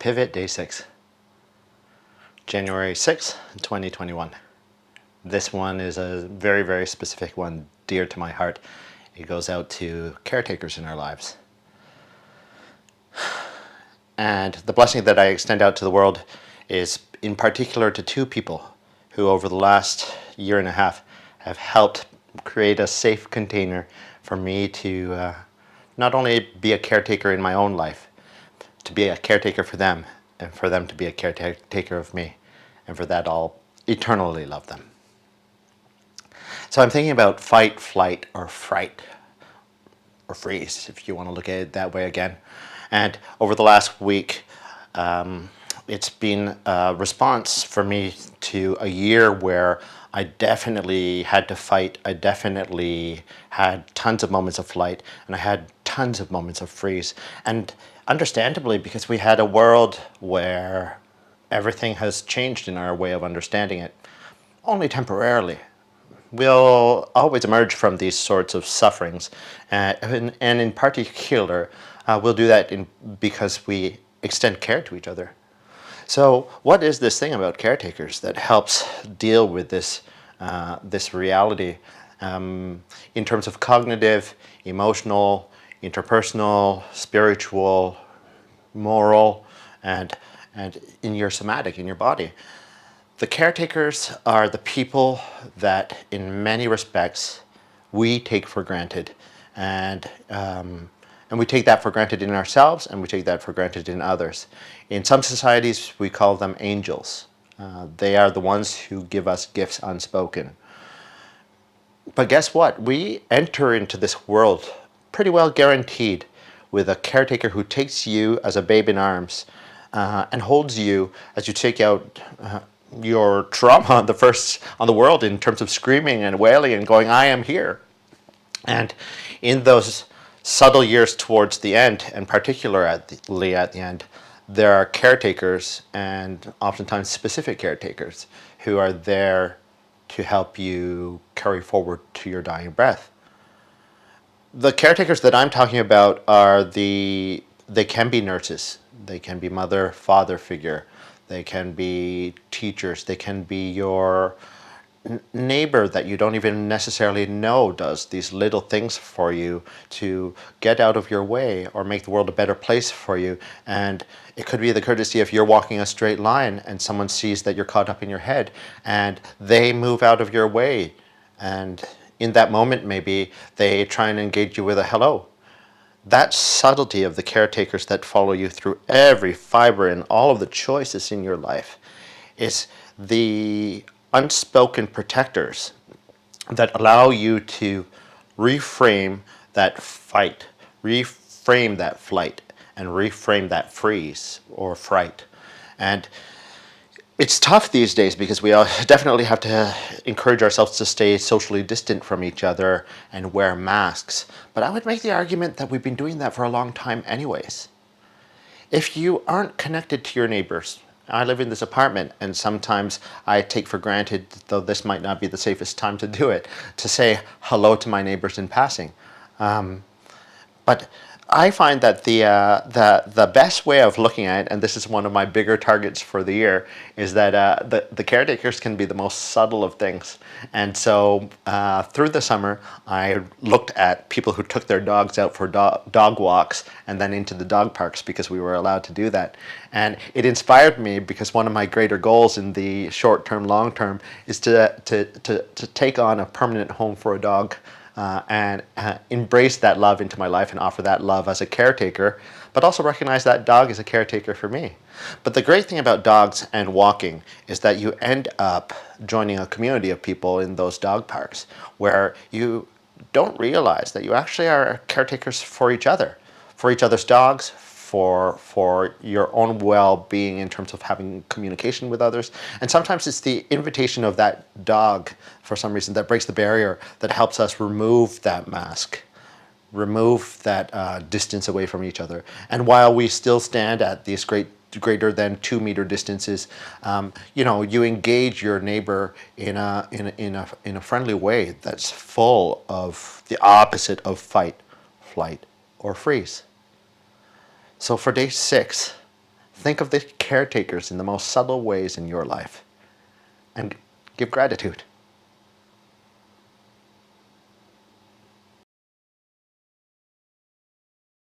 Pivot Day 6, January 6th, 2021. This one is a very, very specific one, dear to my heart. It goes out to caretakers in our lives. And the blessing that I extend out to the world is in particular to two people who over the last year and a half have helped create a safe container for me to not only be a caretaker in my own life, to be a caretaker for them, and for them to be a caretaker of me, and for that I'll eternally love them. So I'm thinking about fight, flight, or fright, or freeze, if you want to look at it that way again. And over the last week, it's been a response for me to a year where I definitely had to fight. I definitely had tons of moments of flight, and I had tons of moments of freeze. And understandably, because we had a world where everything has changed in our way of understanding it, only temporarily. We'll always emerge from these sorts of sufferings, and in particular, we'll do that because we extend care to each other. So what is this thing about caretakers that helps deal with this reality in terms of cognitive, emotional, interpersonal, spiritual, moral, and in your somatic, in your body? The caretakers are the people that in many respects we take for granted, and we take that for granted in ourselves, and we take that for granted in others. In some societies, we call them angels. They are the ones who give us gifts unspoken. But guess what? We enter into this world pretty well guaranteed with a caretaker who takes you as a babe in arms and holds you as you take out your trauma on the world in terms of screaming and wailing and going, I am here. And in those subtle years towards the end, and particularly at the end, there are caretakers, and oftentimes specific caretakers, who are there to help you carry forward to your dying breath. The caretakers that I'm talking about they can be nurses, they can be mother, father figure, they can be teachers, they can be your neighbor that you don't even necessarily know does these little things for you to get out of your way or make the world a better place for you. And it could be the courtesy if you're walking a straight line and someone sees that you're caught up in your head and they move out of your way, and in that moment maybe they try and engage you with a hello. That subtlety of the caretakers that follow you through every fiber and all of the choices in your life is the unspoken protectors that allow you to reframe that fight, reframe that flight, and reframe that freeze or fright. And it's tough these days because we definitely have to encourage ourselves to stay socially distant from each other and wear masks. But I would make the argument that we've been doing that for a long time anyways. If you aren't connected to your neighbors, I live in this apartment, and sometimes I take for granted, though this might not be the safest time to do it, to say hello to my neighbors in passing. But I find that the best way of looking at it, and this is one of my bigger targets for the year, is that the caretakers can be the most subtle of things. And so through the summer, I looked at people who took their dogs out for dog walks and then into the dog parks because we were allowed to do that. And it inspired me because one of my greater goals in the short term, long term is to take on a permanent home for a dog. And embrace that love into my life and offer that love as a caretaker, but also recognize that dog is a caretaker for me. But the great thing about dogs and walking is that you end up joining a community of people in those dog parks where you don't realize that you actually are caretakers for each other, for each other's dogs, for your own well-being in terms of having communication with others. And sometimes it's the invitation of that dog, for some reason, that breaks the barrier, that helps us remove that mask, remove that distance away from each other. And while we still stand at these greater than 2 meter distances, you engage your neighbor in a friendly way that's full of the opposite of fight, flight, or freeze. So for day 6, Think of the caretakers in the most subtle ways in your life and give gratitude.